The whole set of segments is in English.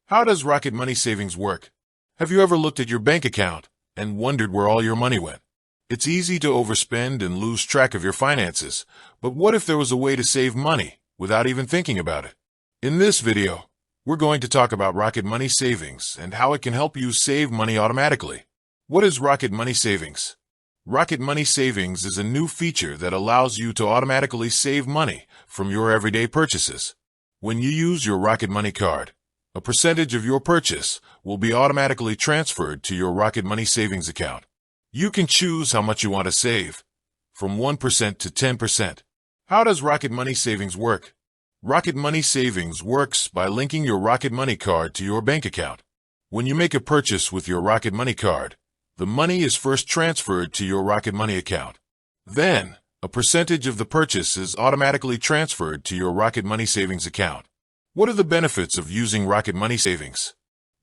How does Rocket Money Savings work? Have you ever looked at your bank account and wondered where all your money went? It's easy to overspend and lose track of your finances, but what if there was a way to save money without even thinking about it? In this video, we're going to talk about Rocket Money Savings and how it can help you save money automatically. What is Rocket Money Savings? Rocket Money Savings is a new feature that allows you to automatically save money from your everyday purchases. When you use your Rocket Money card, a percentage of your purchase will be automatically transferred to your Rocket Money Savings account. You can choose how much you want to save, from 1% to 10%. How does Rocket Money Savings work? Rocket Money Savings works by linking your Rocket Money card to your bank account. When you make a purchase with your Rocket Money card, the money is first transferred to your Rocket Money account. Then, a percentage of the purchase is automatically transferred to your Rocket Money Savings account. What are the benefits of using Rocket Money Savings?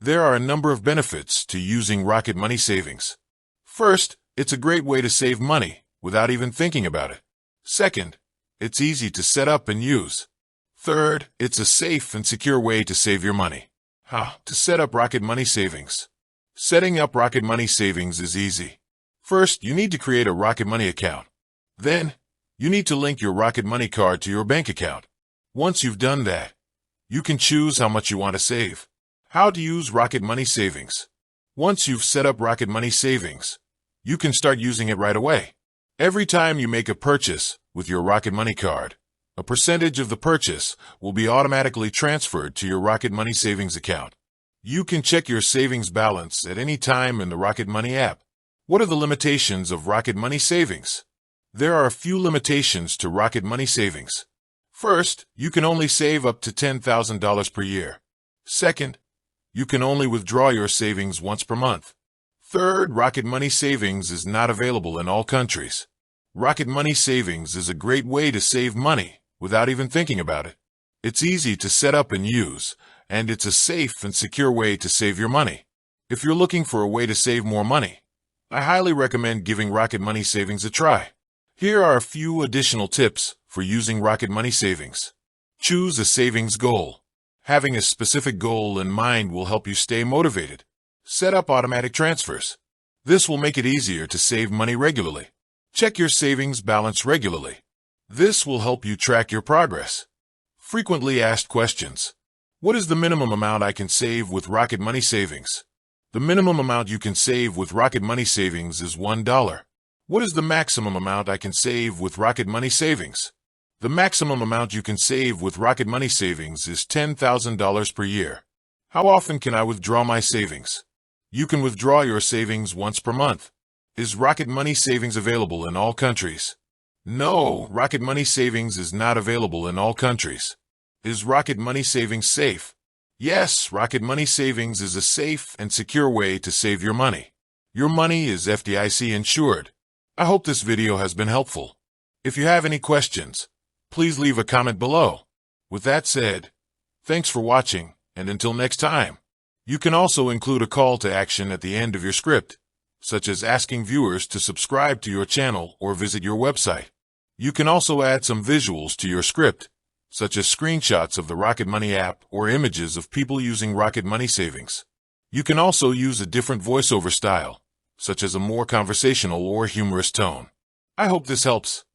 There are a number of benefits to using Rocket Money Savings. First, it's a great way to save money without even thinking about it. Second, it's easy to set up and use. Third, it's a safe and secure way to save your money. How to set up Rocket Money Savings? Setting up Rocket Money Savings is easy. First, you need to create a Rocket Money account. Then, you need to link your Rocket Money card to your bank account. Once you've done that, you can choose how much you want to save. How to use Rocket Money Savings? Once you've set up Rocket Money Savings, you can start using it right away. Every time you make a purchase with your Rocket Money card, a percentage of the purchase will be automatically transferred to your Rocket Money Savings account. You can check your savings balance at any time in the Rocket Money app. What are the limitations of Rocket Money Savings? There are a few limitations to Rocket Money Savings. First, you can only save up to $10,000 per year. Second, you can only withdraw your savings once per month. Third, Rocket Money Savings is not available in all countries. Rocket Money Savings is a great way to save money without even thinking about it. It's easy to set up and use, and it's a safe and secure way to save your money. If you're looking for a way to save more money, I highly recommend giving Rocket Money Savings a try. Here are a few additional tips for using Rocket Money Savings. Choose a savings goal. Having a specific goal in mind will help you stay motivated. Set up automatic transfers. This will make it easier to save money regularly. Check your savings balance regularly. This will help you track your progress. Frequently asked questions. What is the minimum amount I can save with Rocket Money Savings? The minimum amount you can save with Rocket Money Savings is $1. What is the maximum amount I can save with Rocket Money Savings? The maximum amount you can save with Rocket Money Savings is $10,000 per year. How often can I withdraw my savings? You can withdraw your savings once per month. Is Rocket Money Savings available in all countries? No, Rocket Money Savings is not available in all countries. Is Rocket Money Savings safe? Yes, Rocket Money Savings is a safe and secure way to save your money. Your money is FDIC insured. I hope this video has been helpful. If you have any questions, please leave a comment below. With that said, thanks for watching, and until next time. You can also include a call to action at the end of your script, such as asking viewers to subscribe to your channel or visit your website. You can also add some visuals to your script, such as screenshots of the Rocket Money app or images of people using Rocket Money Savings. You can also use a different voiceover style, such as a more conversational or humorous tone. I hope this helps.